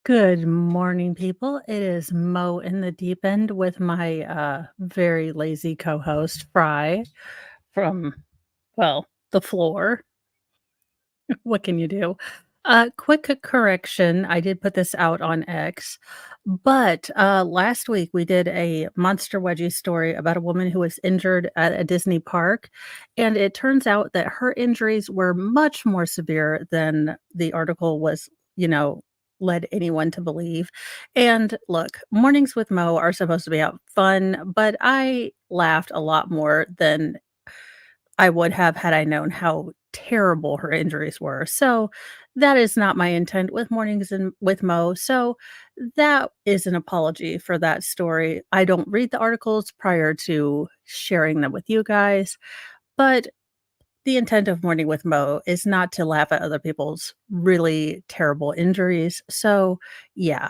Good morning, people. It is Mo in the deep end with my very lazy co host, Fry, from, well, the floor. What can you do? Quick correction. I did put this out on X, but last week we did a Monster Wedgie story about a woman who was injured at a Disney park. And it turns out that her injuries were much more severe than the article was, you know, led anyone to believe. And look, mornings with Mo are supposed to be out fun, but I laughed a lot more than I would have had I known how terrible her injuries were. So that is not my intent with Mornings and with Mo. So that is an apology for that story. I don't read the articles prior to sharing them with you guys, but the intent of Morning with Mo is not to laugh at other people's really terrible injuries. So, yeah,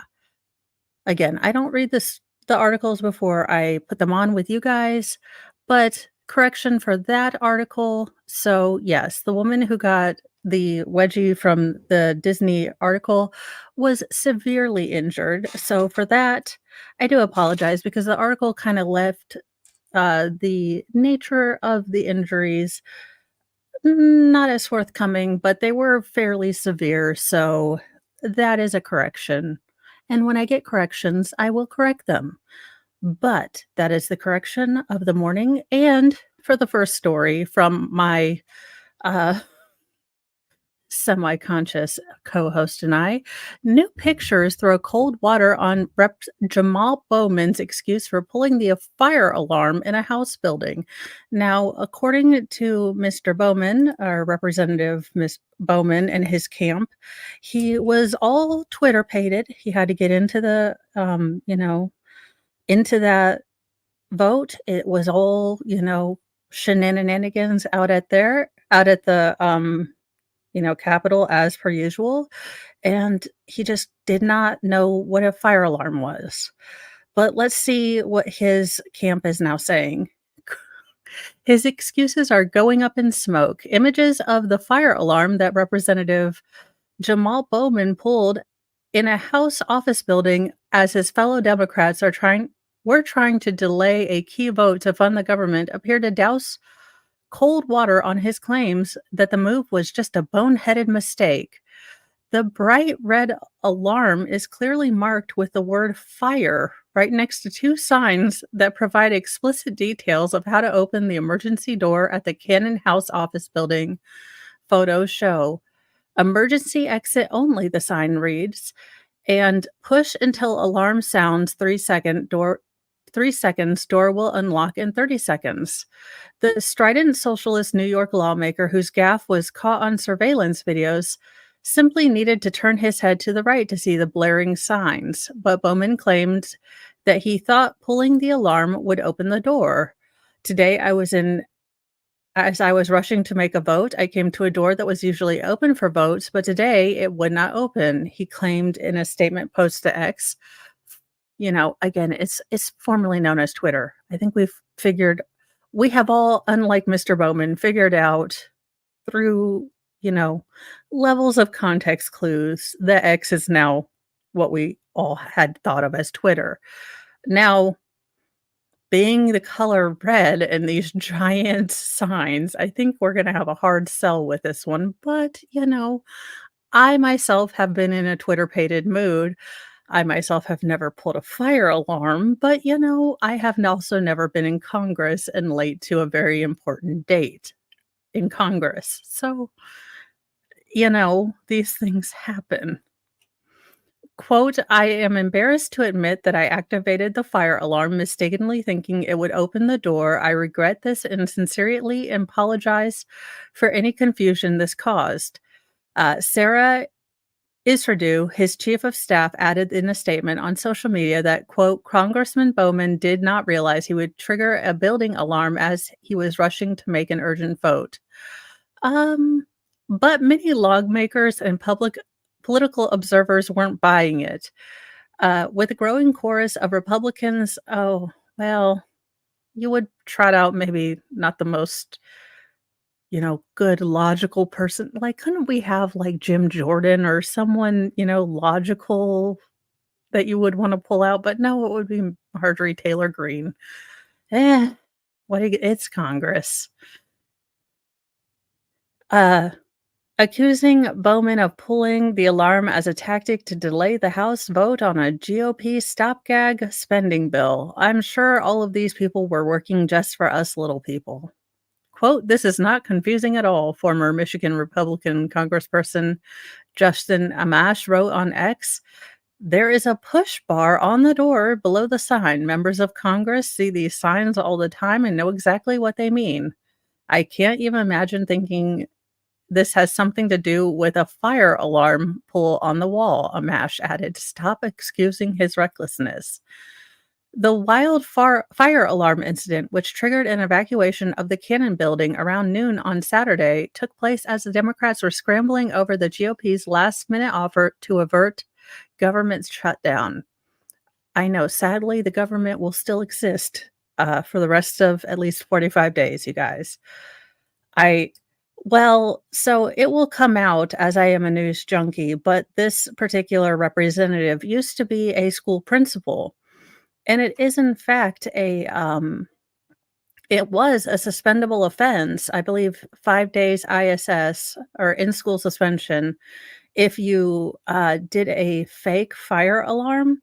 again, I don't read the articles before I put them on with you guys, but correction for that article. So, yes, the woman who got the wedgie from the Disney article was severely injured. So, for that, I do apologize because the article kind of left the nature of the injuries not as forthcoming, but they were fairly severe. So, that is a correction. And when I get corrections, I will correct them. But that is the correction of the morning. And for the first story from my uh, semi conscious co host and I, new pictures throw cold water on Rep. Jamal Bowman's excuse for pulling the fire alarm in a house building. Now, according to Mr. Bowman, our representative, Miss Bowman, and his camp, he was all Twitter pated. He had to get into into that vote. It was all, shenanigans out at the Capitol as per usual. And he just did not know what a fire alarm was. But let's see what his camp is now saying. His excuses are going up in smoke. Images of the fire alarm that Representative Jamal Bowman pulled in a House office building as his fellow Democrats were trying to delay a key vote to fund the government appear to douse cold water on his claims that the move was just a boneheaded mistake. The bright red alarm is clearly marked with the word fire right next to two signs that provide explicit details of how to open the emergency door at the Cannon House office building. Photos show emergency exit only, the sign reads, and push until alarm sounds 3 seconds, door will unlock in 30 seconds. The strident socialist New York lawmaker whose gaffe was caught on surveillance videos simply needed to turn his head to the right to see the blaring signs, but Bowman claimed that he thought pulling the alarm would open the door. Today, as I was rushing to make a vote, I came to a door that was usually open for votes, but today it would not open, he claimed in a statement post to X. Again, it's formerly known as Twitter. I think we have all, unlike Mr. Bowman, figured out through, you know, levels of context clues that X is now what we all had thought of as Twitter. Now, being the color red and these giant signs, I think we're gonna have a hard sell with this one, but, I myself have been in a Twitter-pated mood. I myself have never pulled a fire alarm, but, I have also never been in Congress and late to a very important date in Congress. So, these things happen. Quote, I am embarrassed to admit that I activated the fire alarm, mistakenly thinking it would open the door. I regret this and sincerely apologize for any confusion this caused. Sarah Isherdu, his chief of staff, added in a statement on social media that, quote, Congressman Bowman did not realize he would trigger a building alarm as he was rushing to make an urgent vote. Um, but many lawmakers and public political observers weren't buying it. With a growing chorus of Republicans, oh, well, you would trot out maybe not the most, good logical person. Like, couldn't we have, like, Jim Jordan or someone, logical that you would wanna pull out? But no, it would be Marjorie Taylor Greene. Eh, it's Congress. Uh, Accusing Bowman of pulling the alarm as a tactic to delay the House vote on a GOP stopgag spending bill. I'm sure all of these people were working just for us little people. Quote, "This is not confusing at all," former Michigan Republican Congressperson Justin Amash wrote on X. "There is a push bar on the door below the sign. Members of Congress see these signs all the time and know exactly what they mean. I can't even imagine thinking this has something to do with a fire alarm pull on the wall," Amash added. "Stop excusing his recklessness." The fire alarm incident, which triggered an evacuation of the Cannon Building around noon on Saturday, took place as the Democrats were scrambling over the GOP's last-minute offer to avert government shutdown. I know, sadly, the government will still exist, for the rest of at least 45 days, you guys. I so it will come out as I am a news junkie, but this particular representative used to be a school principal, and it is in fact it was a suspendable offense, I believe 5 days ISS or in-school suspension if you, did a fake fire alarm.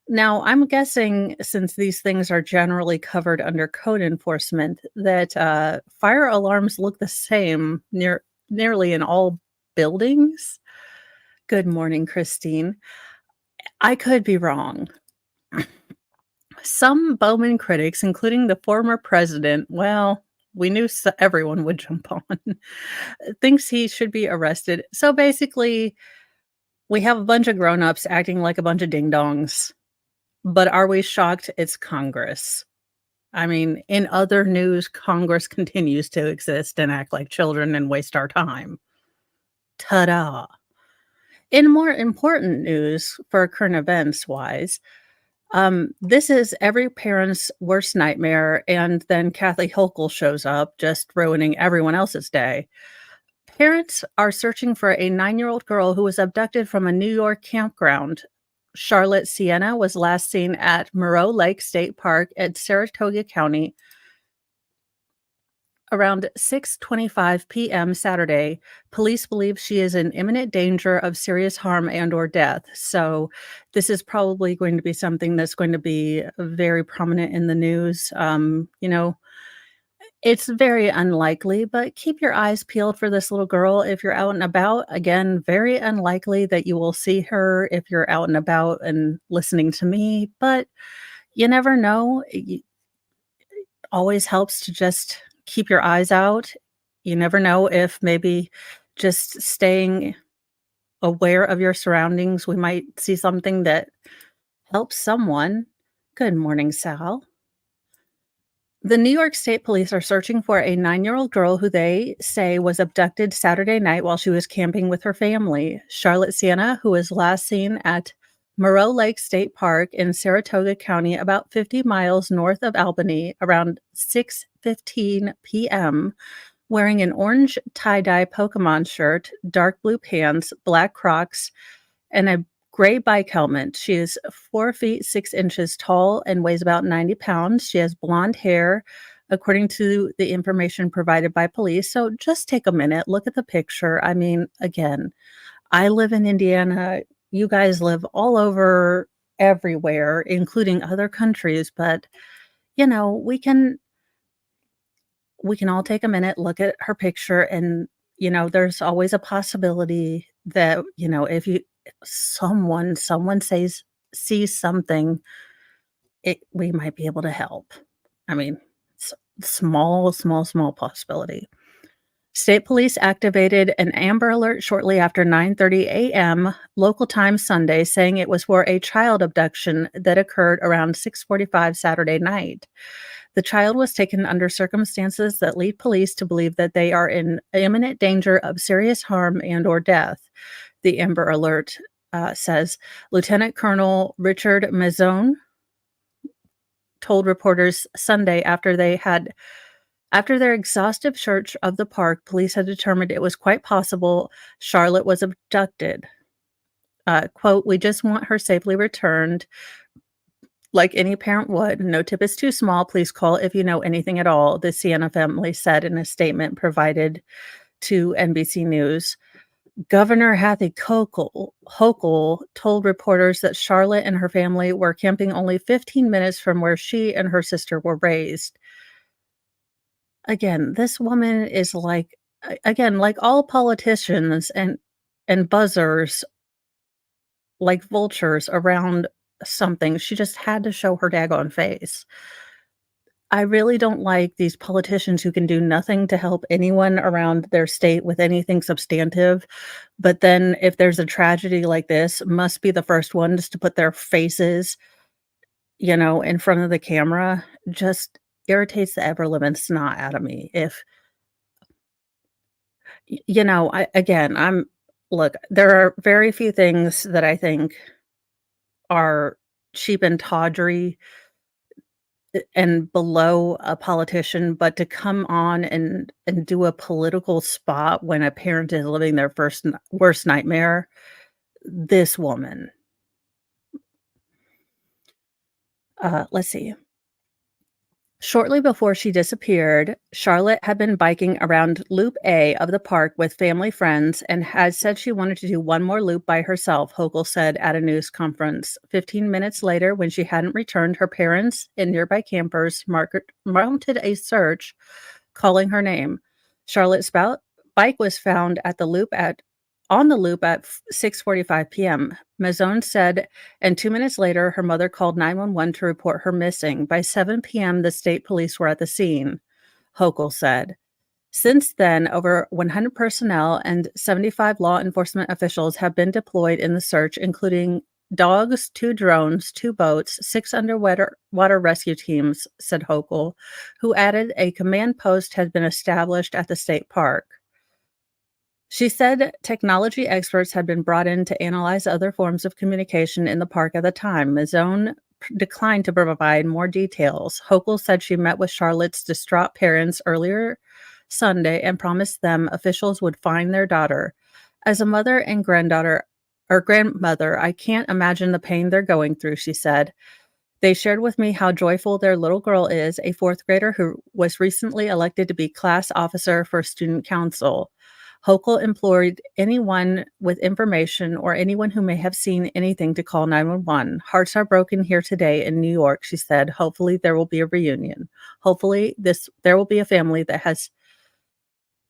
Now, I'm guessing since these things are generally covered under code enforcement that, fire alarms look the same nearly in all buildings. Good morning, Christine. I could be wrong. Some Bowman critics, including the former president, well, we knew everyone would jump on, thinks he should be arrested. So basically, we have a bunch of grown-ups acting like a bunch of ding-dongs, but are we shocked it's Congress? I mean, in other news, Congress continues to exist and act like children and waste our time. Ta-da! In more important news for current events wise, this is every parent's worst nightmare, and then Kathy Hochul shows up, just ruining everyone else's day. Parents are searching for a 9-year-old girl who was abducted from a New York campground. Charlotte Sienna was last seen at Moreau Lake State Park at Saratoga County around 6:25 p.m. Saturday. Police believe she is in imminent danger of serious harm and or death. So this is probably going to be something that's going to be very prominent in the news. It's very unlikely, but keep your eyes peeled for this little girl if you're out and about. Again, very unlikely that you will see her if you're out and about and listening to me, but you never know. It always helps to just keep your eyes out. You never know if maybe just staying aware of your surroundings, we might see something that helps someone. Good morning, Sal. The New York State Police are searching for a 9-year-old girl who they say was abducted Saturday night while she was camping with her family. Charlotte Sienna, who was last seen at Moreau Lake State Park in Saratoga County, about 50 miles north of Albany, around 6:15 p.m., wearing an orange tie-dye Pokemon shirt, dark blue pants, black Crocs, and a gray bike helmet. She is 4 feet 6 inches tall and weighs about 90 pounds. She has blonde hair, according to the information provided by police. So just take a minute, look at the picture. I mean, again, I live in Indiana. You guys live all over everywhere, including other countries, but we can all take a minute, look at her picture, and there's always a possibility that if someone sees something, we might be able to help. I mean, small possibility. State police activated an Amber Alert shortly after 9:30 a.m. local time Sunday, saying it was for a child abduction that occurred around 6:45 Saturday night. The child was taken under circumstances that lead police to believe that they are in imminent danger of serious harm and or death. The Amber Alert says Lieutenant Colonel Richard Mazzone told reporters Sunday After their exhaustive search of the park, police had determined it was quite possible Charlotte was abducted. Quote, "We just want her safely returned like any parent would. No tip is too small. Please call if you know anything at all," the Sienna family said in a statement provided to NBC News. Governor Kathy Hochul told reporters that Charlotte and her family were camping only 15 minutes from where she and her sister were raised. Again, this woman is like, again, like all politicians and buzzers, like vultures around something, she just had to show her daggone face. I really don't like these politicians who can do nothing to help anyone around their state with anything substantive, but then if there's a tragedy like this, must be the first ones to put their faces, in front of the camera. Just irritates the ever living snot out of me. If I again, I'm look, there are very few things that I think are cheap and tawdry and below a politician, but to come on and do a political spot when a parent is living their worst nightmare, this woman. Let's see. Shortly before she disappeared, Charlotte had been biking around Loop A of the park with family friends and had said she wanted to do one more loop by herself, Hochul said at a news conference. 15 minutes later, when she hadn't returned, her parents and nearby campers mounted a search calling her name. Charlotte's bike was found at the loop at on the loop at 6:45 p.m. Mazzone said, and 2 minutes later, her mother called 911 to report her missing. By 7 p.m., the state police were at the scene, Hochul said. Since then, over 100 personnel and 75 law enforcement officials have been deployed in the search, including dogs, 2 drones, 2 boats, 6 underwater water rescue teams, said Hochul, who added a command post had been established at the state park. She said technology experts had been brought in to analyze other forms of communication in the park at the time. Mazzone declined to provide more details. Hochul said she met with Charlotte's distraught parents earlier Sunday and promised them officials would find their daughter. As a mother and grandmother, I can't imagine the pain they're going through, she said. They shared with me how joyful their little girl is, a 4th grader who was recently elected to be class officer for student council. Hochul implored anyone with information or anyone who may have seen anything to call 911. Hearts are broken here today in New York, she said. Hopefully there will be a reunion. Hopefully there will be a family that has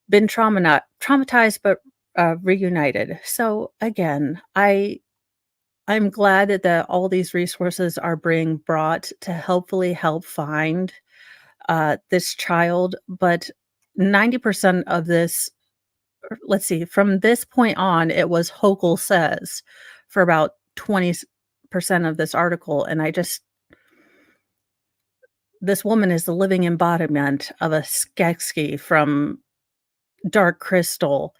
been traumatized but reunited. So again, I'm glad that all these resources are being brought to hopefully help find this child, but 90% of this, let's see, from this point on, it was Hochul says for about 20% of this article. And this woman is the living embodiment of a Skeksis from Dark Crystal.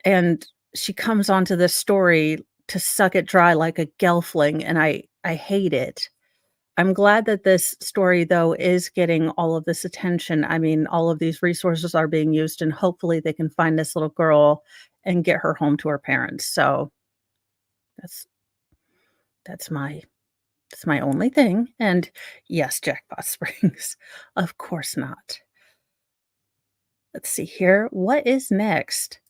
And she comes onto this story to suck it dry like a gelfling. And I hate it. I'm glad that this story, though, is getting all of this attention. I mean, all of these resources are being used, and hopefully they can find this little girl and get her home to her parents. So that's that's my that's my only thing. And yes, Jackpot Springs. Of course not. Let's see here. What is next?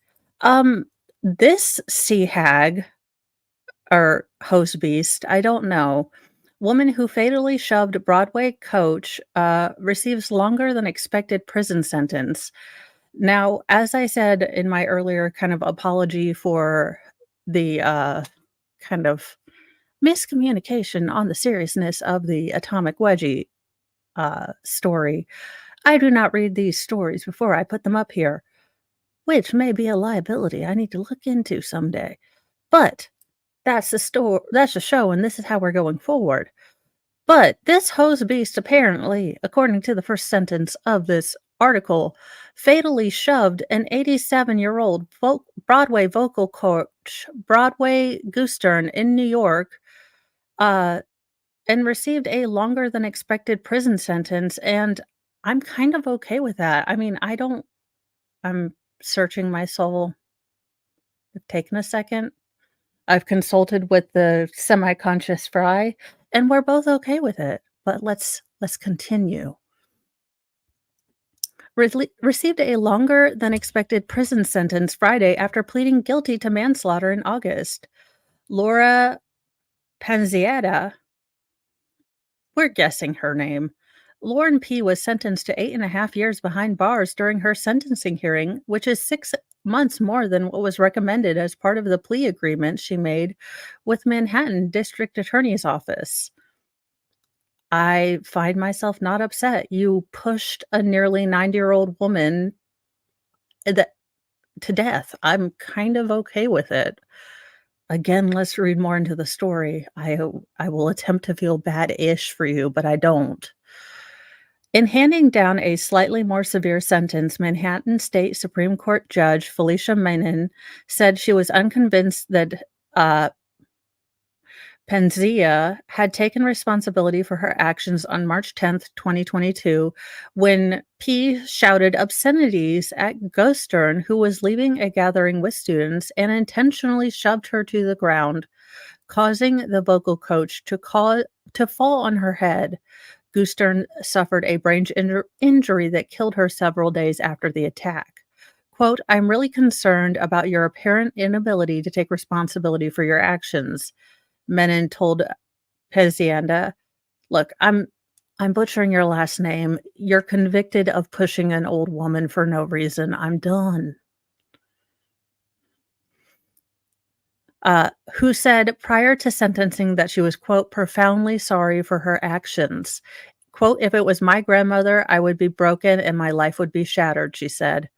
This sea hag or host beast, I don't know. Woman who fatally shoved Broadway coach receives longer than expected prison sentence. Now, as I said in my earlier kind of apology for the kind of miscommunication on the seriousness of the Atomic Wedgie story, I do not read these stories before I put them up here, which may be a liability I need to look into someday. But that's the show, and this is how we're going forward. But this hose beast apparently, according to the first sentence of this article, fatally shoved an 87-year-old Broadway vocal coach, Broadway Goostern in New York, and received a longer than expected prison sentence. And I'm kind of okay with that. I mean, I'm searching my soul. I've taken a second. I've consulted with the semi-conscious Fry, and we're both okay with it. But let's continue. Received a longer than expected prison sentence Friday after pleading guilty to manslaughter in August. Laura Panzietta, we're guessing her name. Lauren P. was sentenced to 8.5 years behind bars during her sentencing hearing, which is 6 months more than what was recommended as part of the plea agreement she made with Manhattan District Attorney's Office. I find myself not upset. You pushed a nearly 90-year-old woman that to death. I'm kind of okay with it. Again, let's read more into the story. I will attempt to feel bad-ish for you, but I don't. In handing down a slightly more severe sentence, Manhattan State Supreme Court Judge Felicia Menon said she was unconvinced that Penzia had taken responsibility for her actions on March 10th, 2022, when P shouted obscenities at Gostern, who was leaving a gathering with students, and intentionally shoved her to the ground, causing the vocal coach to fall on her head. Gustern suffered a brain injury that killed her several days after the attack. Quote, I'm really concerned about your apparent inability to take responsibility for your actions, Menon told Pezienda. Look, I'm butchering your last name. You're convicted of pushing an old woman for no reason. I'm done. Who said prior to sentencing that she was, quote, profoundly sorry for her actions. Quote, if it was my grandmother, I would be broken and my life would be shattered, she said.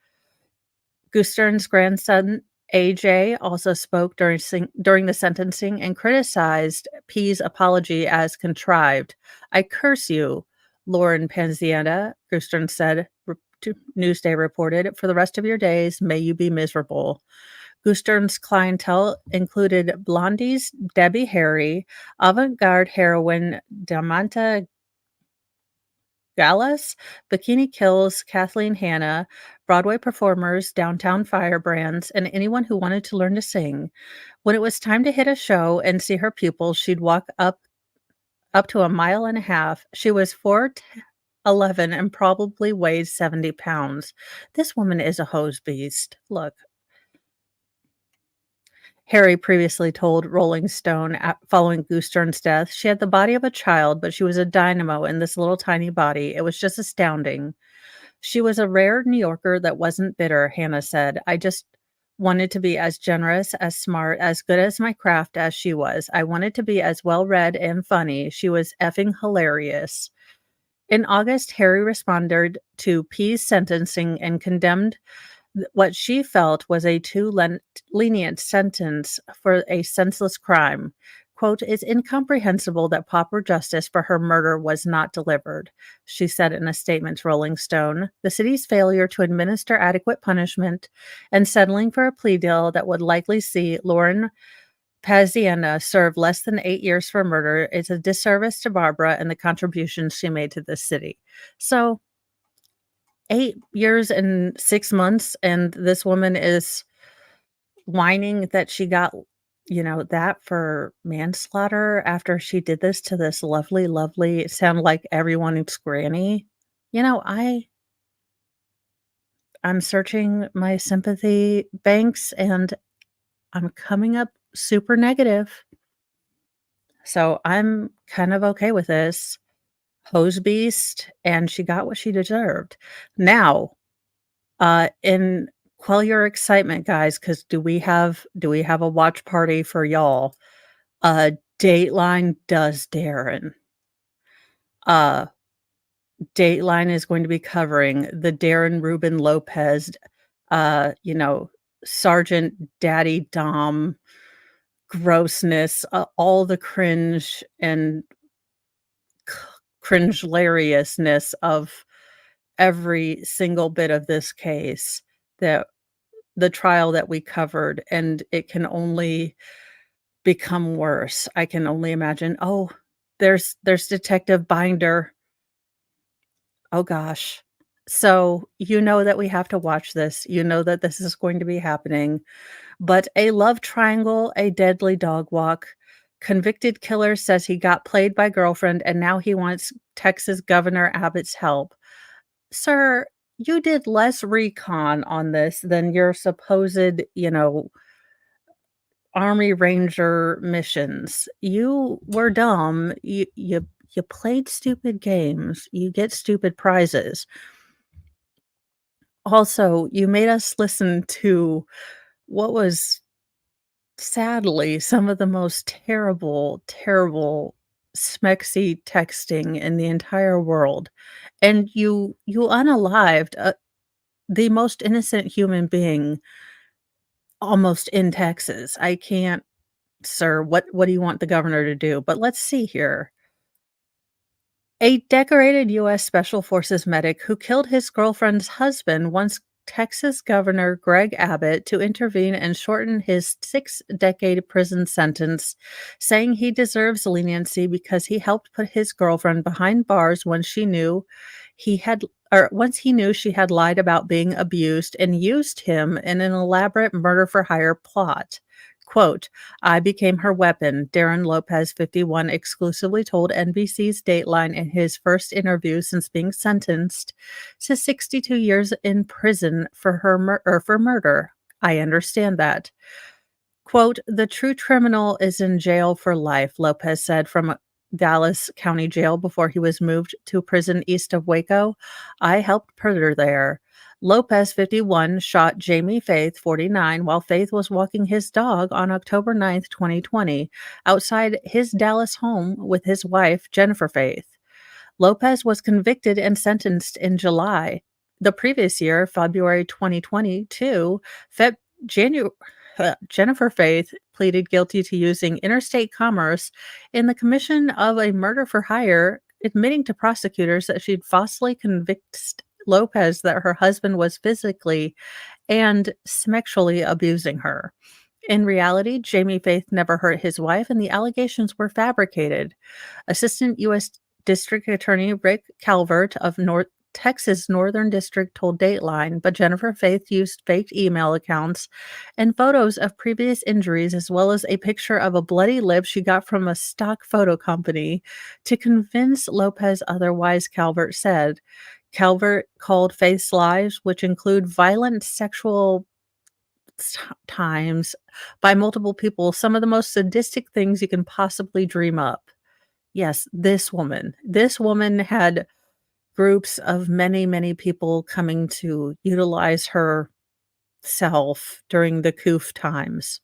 Gustern's grandson, AJ, also spoke during the sentencing and criticized P's apology as contrived. I curse you, Lauren Panzietta, Gustern said, Newsday reported. For the rest of your days, may you be miserable. Gustern's clientele included Blondie's Debbie Harry, avant-garde heroine Damanta Gallus, Bikini Kill's Kathleen Hanna, Broadway performers, downtown firebrands, and anyone who wanted to learn to sing. When it was time to hit a show and see her pupils, she'd walk up to a mile and a half. She was 4'11" and probably weighed 70 pounds. This woman is a hose beast. Look, Harry previously told Rolling Stone following Gustern's death, she had the body of a child, but she was a dynamo in this little tiny body. It was just astounding. She was a rare New Yorker that wasn't bitter, Hannah said. I just wanted to be as generous, as smart, as good as my craft as she was. I wanted to be as well read and funny. She was effing hilarious. In August, Harry responded to P's sentencing and condemned what she felt was a too lenient sentence for a senseless crime. Quote, it's incomprehensible that proper justice for her murder was not delivered, she said in a statement to Rolling Stone. The city's failure to administer adequate punishment and settling for a plea deal that would likely see Lauren Pazienza serve less than 8 years for murder is a disservice to Barbara and the contributions she made to this city. So 8 years and 6 months, and this woman is whining that she got, that for manslaughter after she did this to this lovely, lovely it sounded like everyone's granny. You know, I'm searching my sympathy banks, and I'm coming up super negative. So, I'm kind of okay with this. Hose beast, and she got what she deserved. Now, and quell your excitement, guys, because do we have a watch party for y'all? Dateline does Darren. Uh, Dateline is going to be covering the Darren Ruben Lopez, uh, you know, Sergeant Daddy Dom grossness, all the cringe and cringe-lariousness of every single bit of this case, that the trial that we covered, and it can only become worse. I can only imagine, "Oh, there's Detective Binder." Oh gosh. So, you know that we have to watch this. You know that this is going to be happening. But a love triangle, a deadly dog walk. Convicted killer says he got played by girlfriend and now he wants Texas Governor Abbott's help. Sir, you did less recon on this than your supposed, Army Ranger missions. You were dumb. You played stupid games. You get stupid prizes. Also, you made us listen to what was sadly some of the most terrible, terrible smexy texting in the entire world. And you unalived the most innocent human being almost in Texas. I can't, sir, what do you want the governor to do? But let's see here. A decorated U.S. Special Forces medic who killed his girlfriend's husband wants Texas Governor Greg Abbott to intervene and shorten his 6-decade prison sentence, saying he deserves leniency because he helped put his girlfriend behind bars when he had once he knew she had lied about being abused and used him in an elaborate murder for hire plot. Quote, I became her weapon, Darren Lopez, 51, exclusively told NBC's Dateline in his first interview since being sentenced to 62 years in prison for for murder. I understand that. Quote, the true criminal is in jail for life, Lopez said from Dallas County Jail before he was moved to prison east of Waco. I helped put her there. Lopez, 51, shot Jamie Faith, 49, while Faith was walking his dog on October 9th, 2020, outside his Dallas home with his wife, Jennifer Faith. Lopez was convicted and sentenced in July. The previous year, February 2022, Janu Jennifer Faith pleaded guilty to using interstate commerce in the commission of a murder for hire, admitting to prosecutors that she'd falsely convinced Lopez that her husband was physically and sexually abusing her. In reality, Jamie Faith never hurt his wife, and the allegations were fabricated. Assistant U.S. District Attorney Rick Calvert of North Texas Northern District told Dateline, but Jennifer Faith used fake email accounts and photos of previous injuries, as well as a picture of a bloody lip she got from a stock photo company, to convince Lopez otherwise, Calvert said. Calvert called Faith's lies, which include violent sexual times by multiple people, some of the most sadistic things you can possibly dream up. Yes, this woman. This woman had groups of many, many people coming to utilize her self during the COOF times.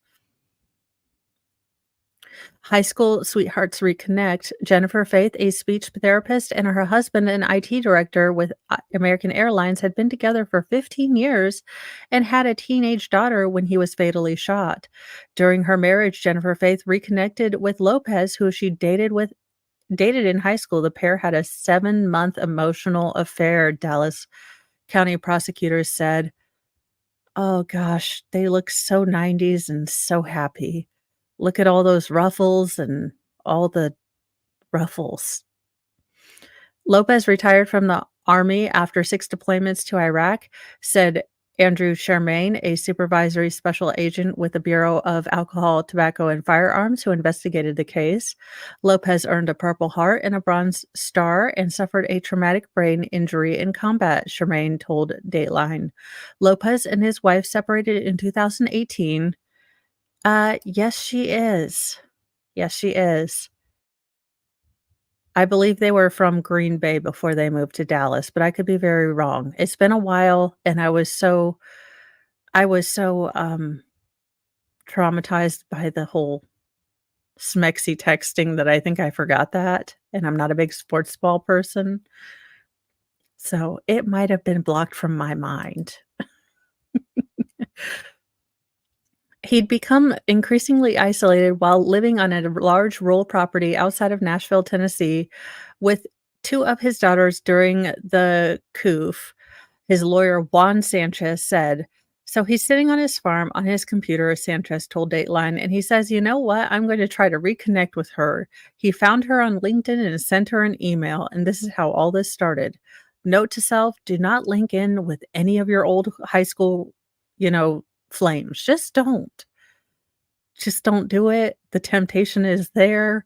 High school sweethearts reconnect. Jennifer Faith, a speech therapist, and her husband, an IT director with American Airlines, had been together for 15 years and had a teenage daughter when he was fatally shot. During her marriage, Jennifer Faith reconnected with Lopez, who she dated in high school. The pair had a 7-month emotional affair, Dallas County prosecutors said. Oh gosh, they look so 90s and so happy. Look at all those ruffles and all the ruffles. Lopez retired from the Army after 6 deployments to Iraq, said Andrew Shermaine, a supervisory special agent with the Bureau of Alcohol, Tobacco, and Firearms who investigated the case. Lopez earned a Purple Heart and a Bronze Star and suffered a traumatic brain injury in combat, Shermaine told Dateline. Lopez and his wife separated in 2018. Yes, she is. Yes, she is. I believe they were from Green Bay before they moved to Dallas, but I could be very wrong. It's been a while, and I was so traumatized by the whole smexy texting that I think I forgot that, and I'm not a big sports ball person, so it might have been blocked from my mind. He'd become increasingly isolated while living on a large rural property outside of Nashville, Tennessee, with 2 of his daughters during the coup. His lawyer, Juan Sanchez, said, so he's sitting on his farm on his computer, Sanchez told Dateline, and he says, you know what? I'm going to try to reconnect with her. He found her on LinkedIn and sent her an email, and this is how all this started. Note to self, do not link in with any of your old high school, you know, flames. Just don't do it. The temptation is there.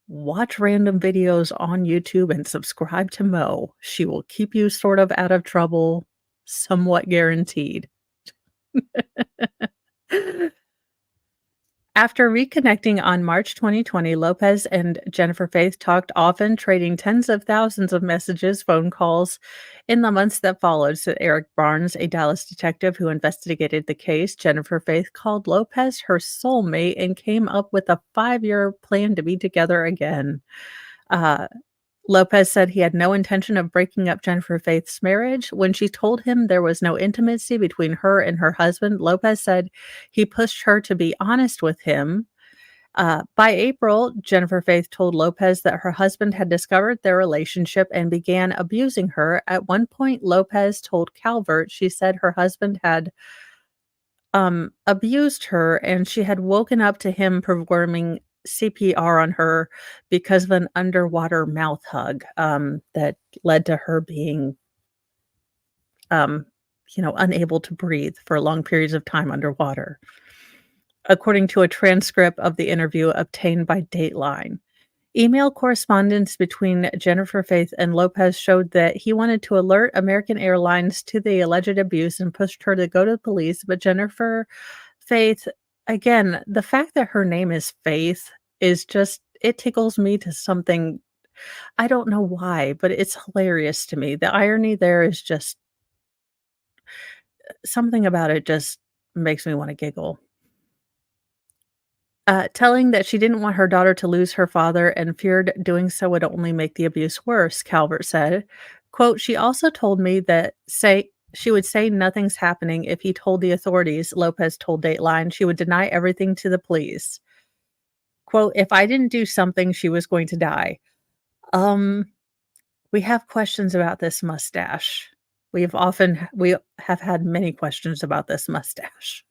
Watch random videos on YouTube and subscribe to Mo. She will keep you sort of out of trouble, somewhat guaranteed. After reconnecting on March 2020, Lopez and Jennifer Faith talked often, trading tens of thousands of messages, phone calls in the months that followed, said Eric Barnes, a Dallas detective who investigated the case. Jennifer Faith called Lopez her soulmate and came up with a 5-year plan to be together again. Uh, Lopez said he had no intention of breaking up Jennifer Faith's marriage. When she told him there was no intimacy between her and her husband, Lopez said he pushed her to be honest with him. By April, Jennifer Faith told Lopez that her husband had discovered their relationship and began abusing her. At one point, Lopez told Calvert she said her husband had abused her and she had woken up to him performing CPR on her because of an underwater mouth hug, that led to her being, um, unable to breathe for long periods of time underwater, according to a transcript of the interview obtained by Dateline. Email correspondence between Jennifer Faith and Lopez showed that he wanted to alert American Airlines to the alleged abuse and pushed her to go to the police, but Jennifer Faith, again, the fact that her name is Faith is just it tickles me to something. I don't know why, but it's hilarious to me. The irony there is just something about it just makes me wanna giggle. Telling that she didn't want her daughter to lose her father and feared doing so would only make the abuse worse, Calvert said. Quote, "She also told me that say she would say nothing's happening if he told the authorities," Lopez told Dateline. "She would deny everything to the police. Quote, if I didn't do something, she was going to die." Um, we have questions about this mustache. We have had many questions about this mustache.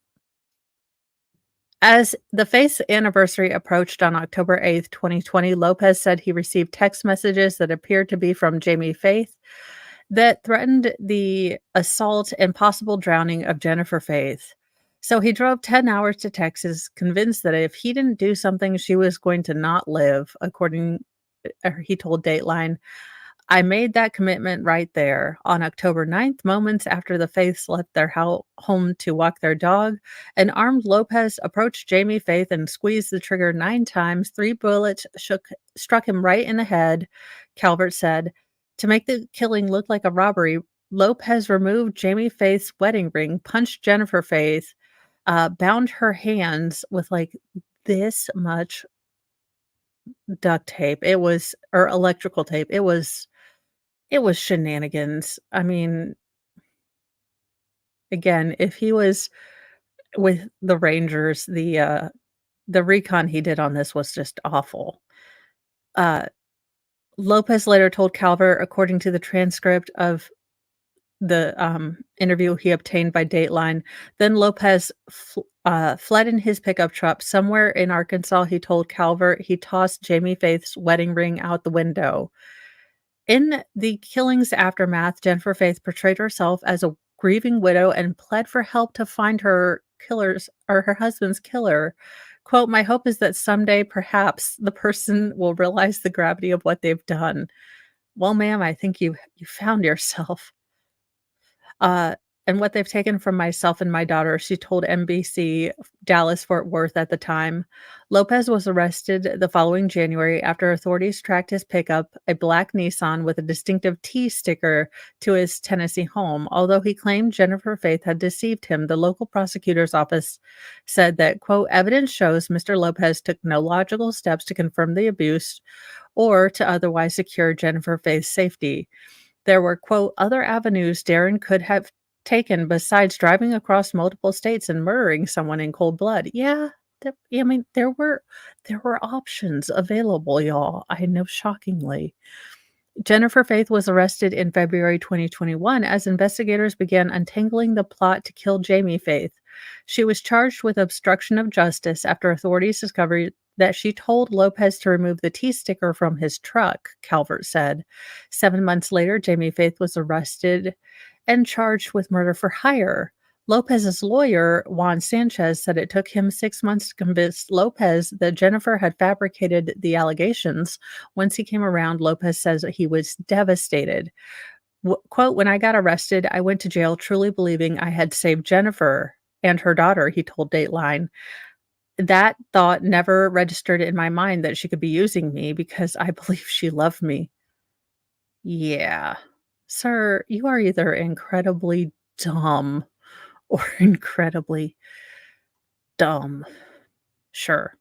As the Faith's anniversary approached on October 8th, 2020, Lopez said he received text messages that appeared to be from Jamie Faith that threatened the assault and possible drowning of Jennifer Faith. So he drove 10 hours to Texas, convinced that if he didn't do something, she was going to not live, he told Dateline. "I made that commitment right there." On October 9th, moments after the Faiths left their home to walk their dog, an armed Lopez approached Jamie Faith and squeezed the trigger 9 times. 3 bullets struck him right in the head, Calvert said. To make the killing look like a robbery, Lopez removed Jamie Faith's wedding ring, punched Jennifer Faith, bound her hands with, like, this much duct tape. It was or electrical tape. It was shenanigans. I mean, again, if he was with the Rangers, the recon he did on this was just awful. Uh, Lopez later told Calvert, according to the transcript of the, interview he obtained by Dateline, then Lopez fled in his pickup truck somewhere in Arkansas. He told Calvert he tossed Jamie Faith's wedding ring out the window. In the killing's aftermath, Jennifer Faith portrayed herself as a grieving widow and pled for help to find her husband's killer. Quote, "My hope is that someday perhaps the person will realize the gravity of what they've done." Well, ma'am, I think you found yourself. Uh, and what they've taken from myself and my daughter, she told NBC Dallas Fort Worth at the time. Lopez was arrested the following January after authorities tracked his pickup, a black Nissan with a distinctive T sticker, to his Tennessee home. Although he claimed Jennifer Faith had deceived him, the local prosecutor's office said that, quote, "Evidence shows Mr. Lopez took no logical steps to confirm the abuse or to otherwise secure Jennifer Faith's safety. There were, quote, other avenues Darren could have taken besides driving across multiple states and murdering someone in cold blood." Yeah, I mean, there were options available, y'all. I know, shockingly. Jennifer Faith was arrested in February 2021 as investigators began untangling the plot to kill Jamie Faith. She was charged with obstruction of justice after authorities that she told Lopez to remove the T sticker from his truck, Calvert said. 7 months later, Jamie Faith was arrested and charged with murder for hire. Lopez's lawyer, Juan Sanchez, said it took him 6 months to convince Lopez that Jennifer had fabricated the allegations. Once he came around, Lopez says that he was devastated. Quote, "When I got arrested, I went to jail truly believing I had saved Jennifer and her daughter," he told Dateline. "That thought never registered in my mind that she could be using me because I believe she loved me." Yeah. Sir, you are either incredibly dumb or incredibly dumb. Sure.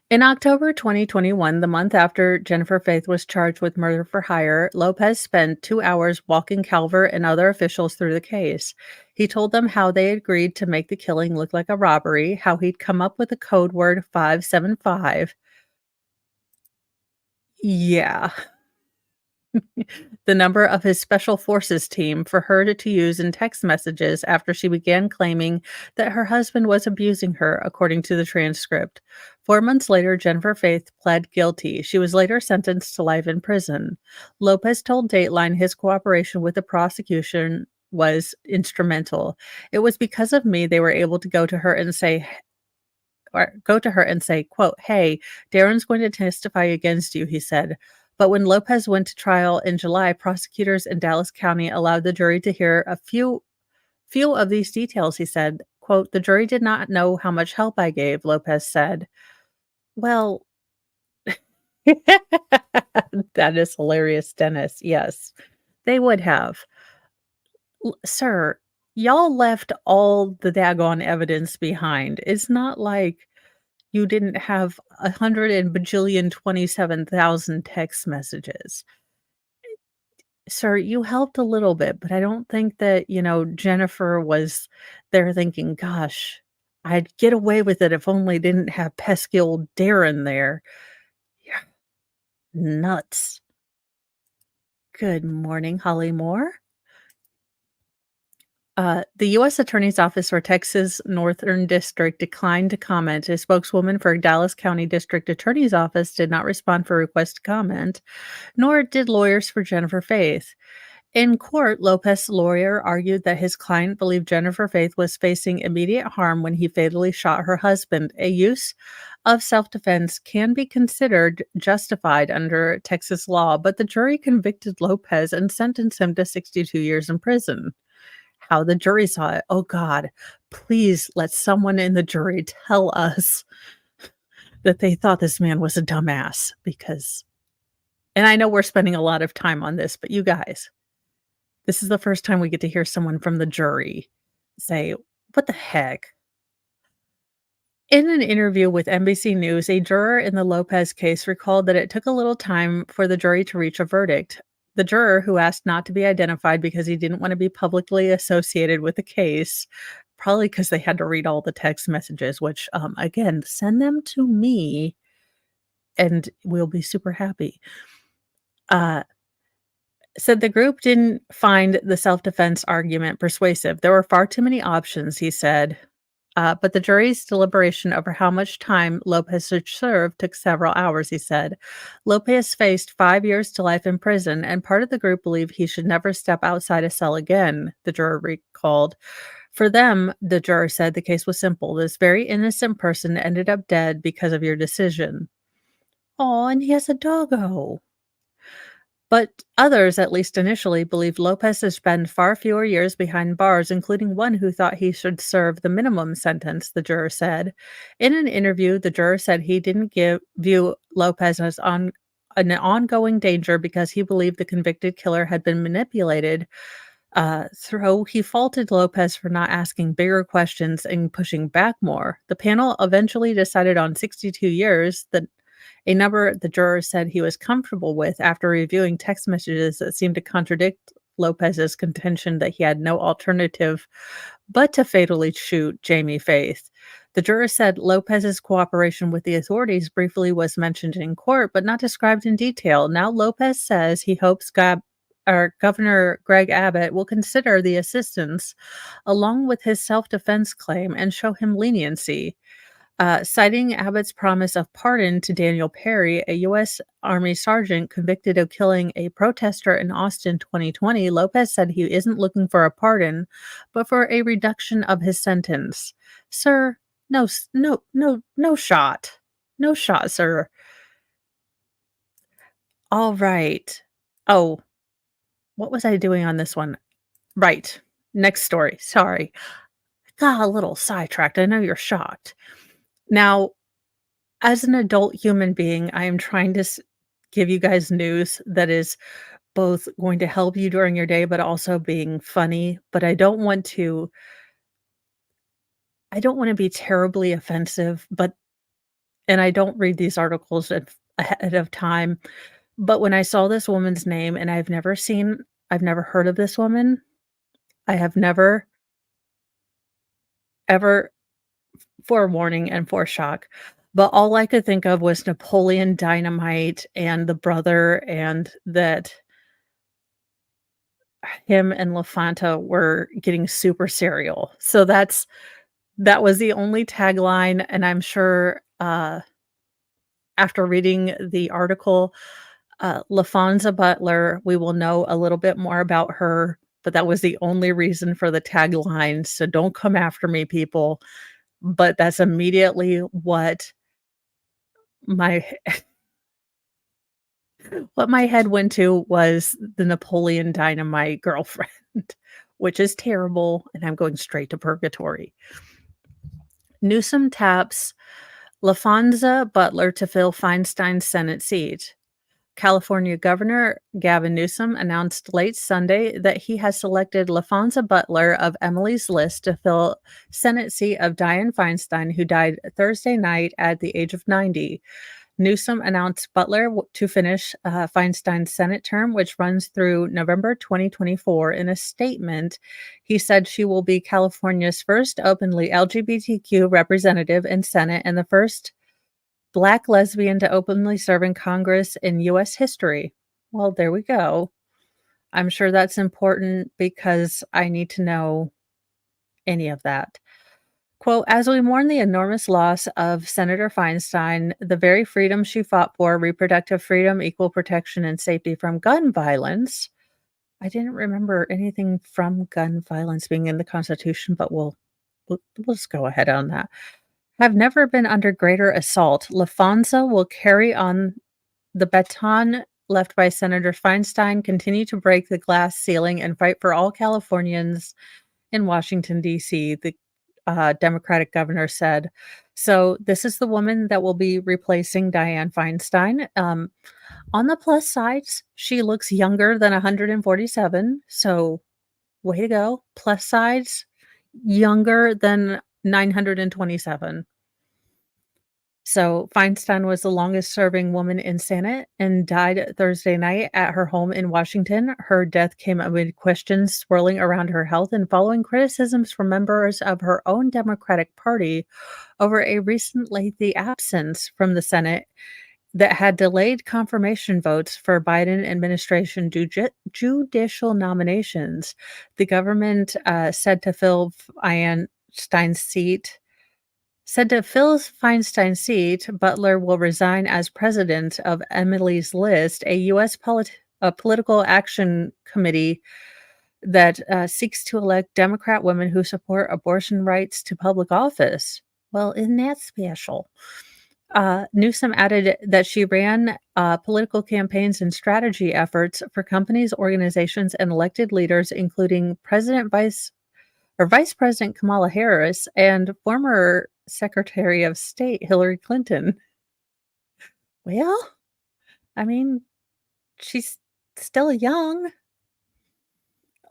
In October 2021, the month after Jennifer Faith was charged with murder for hire, Lopez spent 2 hours walking Calvert and other officials through the case. He told them how they agreed to make the killing look like a robbery, how he'd come up with the code word 575. Yeah. The number of his special forces team for her to use in text messages after she began claiming that her husband was abusing her, according to the transcript. 4 months later, Jennifer Faith pled guilty. She was later sentenced to life in prison. Lopez told Dateline his cooperation with the prosecution was instrumental. "It was because of me they were able to go to her and say, quote, 'Hey, Darren's going to testify against you,' he said." But when Lopez went to trial in July, prosecutors in Dallas County allowed the jury to hear a few of these details, he said. Quote, "The jury did not know how much help I gave," Lopez said. Well, that is hilarious, Dennis. Yes, they would have. Sir, y'all left all the daggone evidence behind. It's not like you didn't have 100 and bajillion 27,000 text messages. Sir, you helped a little bit, but I don't think that, Jennifer was there thinking, "Gosh, I'd get away with it if only didn't have pesky old Darren there." Yeah, nuts. Good morning, Holly Moore. The U.S. Attorney's Office for Texas Northern District declined to comment. A spokeswoman for Dallas County District Attorney's Office did not respond for request to comment, nor did lawyers for Jennifer Faith. In court, Lopez's lawyer argued that his client believed Jennifer Faith was facing immediate harm when he fatally shot her husband. A use of self defense can be considered justified under Texas law, but the jury convicted Lopez and sentenced him to 62 years in prison. How the jury saw it. Oh God, please let someone in the jury tell us that they thought this man was a dumbass because, and I know we're spending a lot of time on this, but you guys, this is the first time we get to hear someone from the jury say, "What the heck?" In an interview with NBC News, a juror in the Lopez case recalled that it took a little time for the jury to reach a verdict. The juror, who asked not to be identified because he didn't want to be publicly associated with the case, probably because they had to read all the text messages, which, again, send them to me and we'll be super happy. Uh, Said the group didn't find the self defense argument persuasive. There were far too many options, he said. But the jury's deliberation over how much time Lopez should serve took several hours, he said. Lopez faced 5 years to life in prison, and part of the group believed he should never step outside a cell again, the juror recalled. For them, the juror said, the case was simple. This very innocent person ended up dead because of your decision. Oh, and he has a doggo. But others, at least initially, believed Lopez has spent far fewer years behind bars, including one who thought he should serve the minimum sentence, the juror said. In an interview, the juror said he didn't view Lopez as an ongoing danger because he believed the convicted killer had been manipulated. Though he faulted Lopez for not asking bigger questions and pushing back more. The panel eventually decided on 62 years, a number the juror said he was comfortable with after reviewing text messages that seemed to contradict Lopez's contention that he had no alternative but to fatally shoot Jamie Faith. The juror said Lopez's cooperation with the authorities briefly was mentioned in court, but not described in detail. Now Lopez says he hopes Governor Greg Abbott will consider the assistance along with his self-defense claim and show him leniency. Citing Abbott's promise of pardon to Daniel Perry, a U.S. Army sergeant convicted of killing a protester in Austin 2020, Lopez said he isn't looking for a pardon, but for a reduction of his sentence. Sir, no shot. No shot, sir. All right. Oh, what was I doing on this one? Right. Next story. Sorry. Got a little sidetracked. I know you're shocked. Now, as an adult human being, I am trying to give you guys news that is both going to help you during your day, but also being funny. But I don't want to be terribly offensive, but and I don't read these articles ahead of time. But when I saw this woman's name, and I've never heard of this woman. I have never, ever, forewarning and foreshock. But all I could think of was Napoleon Dynamite and the brother, and that him and LaFonta were getting super serial. So that was the only tagline, and I'm sure, after reading the article, LaFonza Butler, we will know a little bit more about her, but that was the only reason for the tagline, so don't come after me, people, but that's immediately my what my head went to was the Napoleon Dynamite girlfriend, which is terrible, and I'm going straight to purgatory. Newsom taps LaFonza Butler to fill Feinstein's Senate seat. California Governor Gavin Newsom announced late Sunday that he has selected LaFonza Butler of Emily's List to fill Senate seat of Dianne Feinstein, who died Thursday night at the age of 90. Newsom announced Butler to finish Feinstein's Senate term, which runs through November 2024. In a statement, he said she will be California's first openly LGBTQ representative in Senate and the first Black lesbian to openly serve in Congress in U.S. history. Well, there we go. I'm sure that's important because I need to know any of that. Quote, as we mourn the enormous loss of Senator Feinstein, the very freedom she fought for, reproductive freedom, equal protection, and safety from gun violence. I didn't remember anything from gun violence being in the Constitution, but we'll just go ahead on that. Have never been under greater assault. LaFonza will carry on the baton left by Senator Feinstein, continue to break the glass ceiling, and fight for all Californians in Washington, D.C., the Democratic governor said. So this is the woman that will be replacing Dianne Feinstein. On the plus sides, she looks younger than 147. So way to go. Plus sides, younger than 927. So Feinstein was the longest serving woman in Senate and died Thursday night at her home in Washington. Her death came amid questions swirling around her health and following criticisms from members of her own Democratic Party over a recent lengthy absence from the Senate that had delayed confirmation votes for Biden administration judicial nominations. The government said to fill Feinstein's seat Said to fill Feinstein's seat, Butler will resign as president of Emily's List, a U.S. political action committee that seeks to elect Democrat women who support abortion rights to public office. Well, isn't that special? Newsom added that she ran political campaigns and strategy efforts for companies, organizations, and elected leaders, including Vice President Kamala Harris and former Secretary of State Hillary Clinton. Well, I mean, she's still young.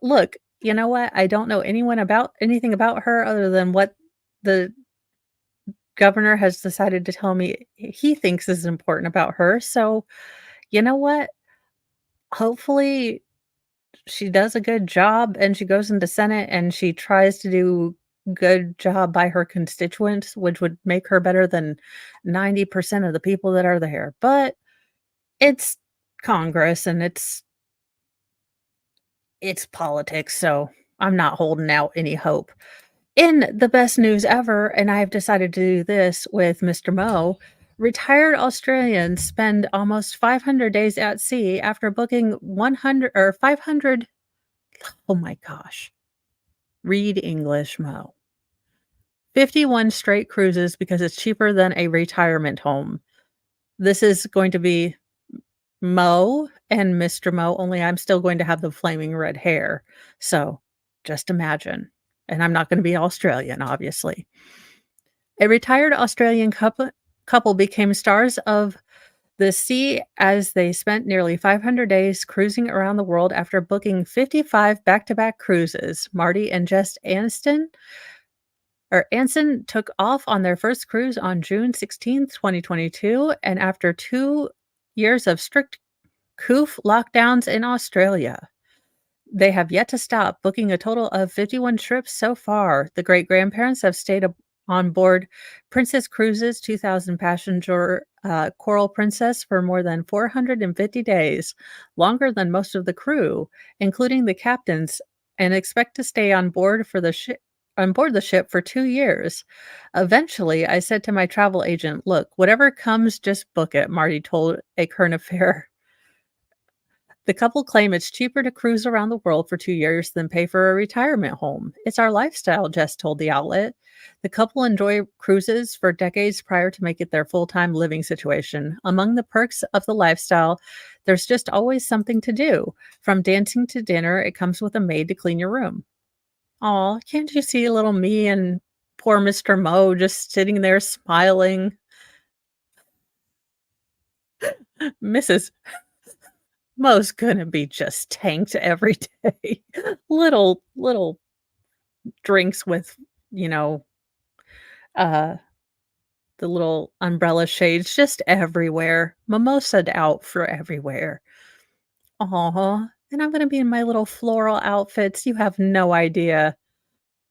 Look, you know what? I don't know anything about her other than what the governor has decided to tell me he thinks is important about her. So, you know what? Hopefully she does a good job and she goes into Senate and she tries to do good job by her constituents, which would make her better than 90% of the people that are there. But it's Congress and it's politics, so I'm not holding out any hope. In the best news ever, and I've decided to do this with Mr. Mo, retired Australians spend almost 500 days at sea after booking 100 or 500. Oh my gosh. Read English, Mo. 51 straight cruises because it's cheaper than a retirement home. This is going to be Mo and Mr. Mo, only I'm still going to have the flaming red hair. So, just imagine. And I'm not gonna be Australian, obviously. A retired Australian couple became stars of the sea as they spent nearly 500 days cruising around the world after booking 55 back-to-back cruises. Marty and Jess Anson took off on their first cruise on June 16th, 2022, and after 2 years of strict coof lockdowns in Australia. They have yet to stop, booking a total of 51 trips so far. The great-grandparents have stayed on board Princess Cruises' 2,000 passenger Coral Princess for more than 450 days, longer than most of the crew, including the captains, and expect to stay on board the ship for 2 years. Eventually, I said to my travel agent, "Look, whatever comes, just book it," Marty told a current affair. The couple claim it's cheaper to cruise around the world for 2 years than pay for a retirement home. It's our lifestyle, Jess told the outlet. The couple enjoy cruises for decades prior to make it their full-time living situation. Among the perks of the lifestyle, there's just always something to do. From dancing to dinner, it comes with a maid to clean your room. Aw, can't you see little me and poor Mr. Mo just sitting there smiling? Mrs. Mo's gonna be just tanked every day. Little drinks with, you know, uh, the little umbrella shades just everywhere. Mimosa'd out for everywhere. Aw, and I'm gonna be in my little floral outfits. You have no idea.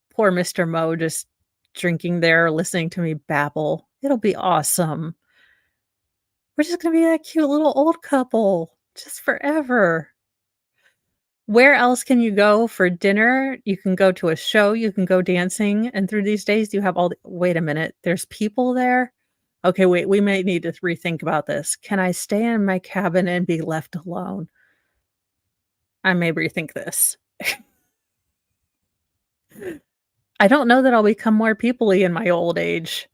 Poor Mr. Mo just drinking there, listening to me babble. It'll be awesome. We're just gonna be that cute little old couple, just forever. Where else can you go for dinner? You can go to a show, you can go dancing, and through these days, you have all the wait a minute, there's people there? Okay, wait, we may need to rethink about this. Can I stay in my cabin and be left alone? I may rethink this. I don't know that I'll become more people-y in my old age.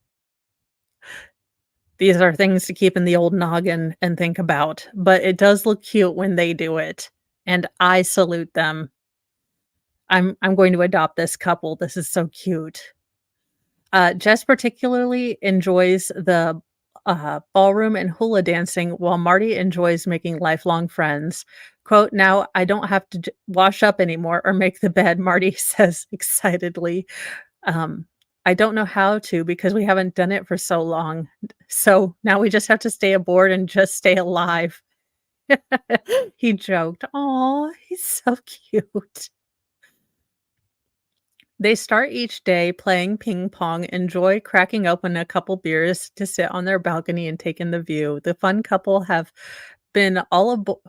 These are things to keep in the old noggin and think about, but it does look cute when they do it, and I salute them. I'm going to adopt this couple. This is so cute. Jess particularly enjoys the, ballroom and hula dancing, while Marty enjoys making lifelong friends. Quote, "Now I don't have to wash up anymore or make the bed," Marty says excitedly. Um, "I don't know how to because we haven't done it for so long. So now we just have to stay aboard and just stay alive." He joked. Aw, he's so cute. They start each day playing ping pong, enjoy cracking open a couple beers to sit on their balcony and take in the view. The fun couple been all abo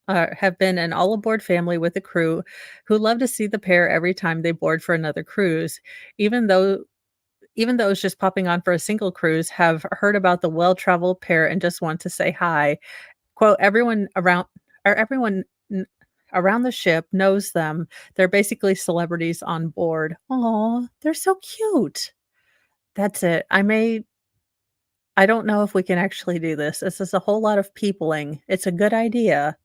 have been an all-aboard family with the crew who love to see the pair every time they board for another cruise. Even though even those just popping on for a single cruise have heard about the well-traveled pair and just want to say hi. Quote, everyone n around the ship knows them. They're basically celebrities on board." Aw, they're so cute. That's it. I don't know if we can actually do this. This is a whole lot of peopling. It's a good idea,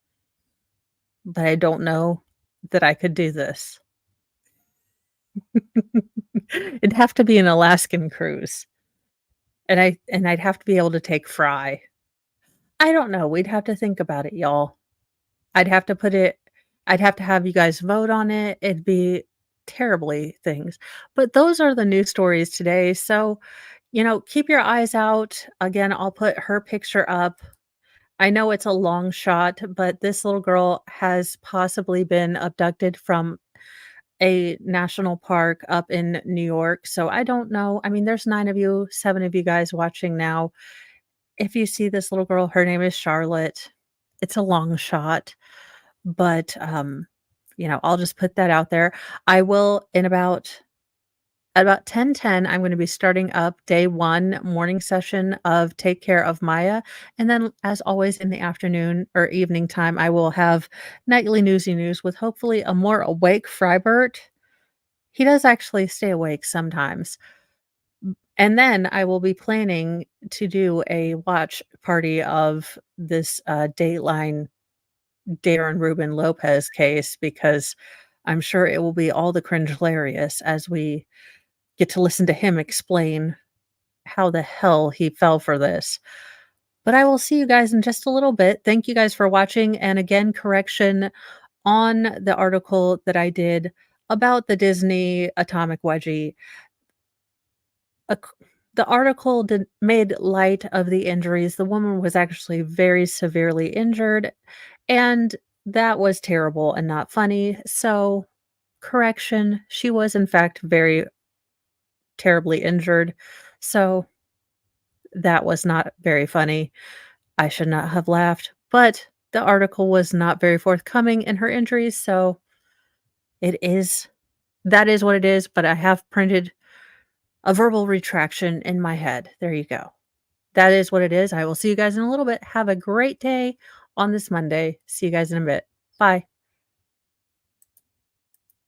but I don't know that I could do this. It'd have to be an Alaskan cruise, and I'd have to be able to take Fry. I don't know. We'd have to think about it, y'all. I'd have to put it I'd have to have you guys vote on it. It'd be terribly things. But those are the news stories today. So, keep your eyes out. Again, I'll put her picture up. I know it's a long shot, but this little girl has possibly been abducted from a national park up in New York. So I don't know. I mean, there's 9 of you, 7 of you guys watching now. If you see this little girl, her name is Charlotte. It's a long shot. But, I'll just put that out there. I will in about At about 10:10, I'm gonna be starting up day 1 morning session of Take Care of Maya, and then, as always, in the afternoon or evening time, I will have nightly newsy news with hopefully a more awake Frybert. He does actually stay awake sometimes. And then I will be planning to do a watch party of this, Dateline Darren Rubin Lopez case because I'm sure it will be all the cringe hilarious as we get to listen to him explain how the hell he fell for this. But I will see you guys in just a little bit. Thank you guys for watching, and again, correction on the article that I did about the Disney Atomic Wedgie. Ac The article did made light of the injuries. The woman was actually very severely injured, and that was terrible and not funny. So, correction, she was in fact very terribly injured. So, that was not very funny. I should not have laughed, but the article was not very forthcoming in her injuries, so it is that is what it is, but I have printed a verbal retraction in my head. There you go. That is what it is. I will see you guys in a little bit. Have a great day on this Monday. See you guys in a bit. Bye.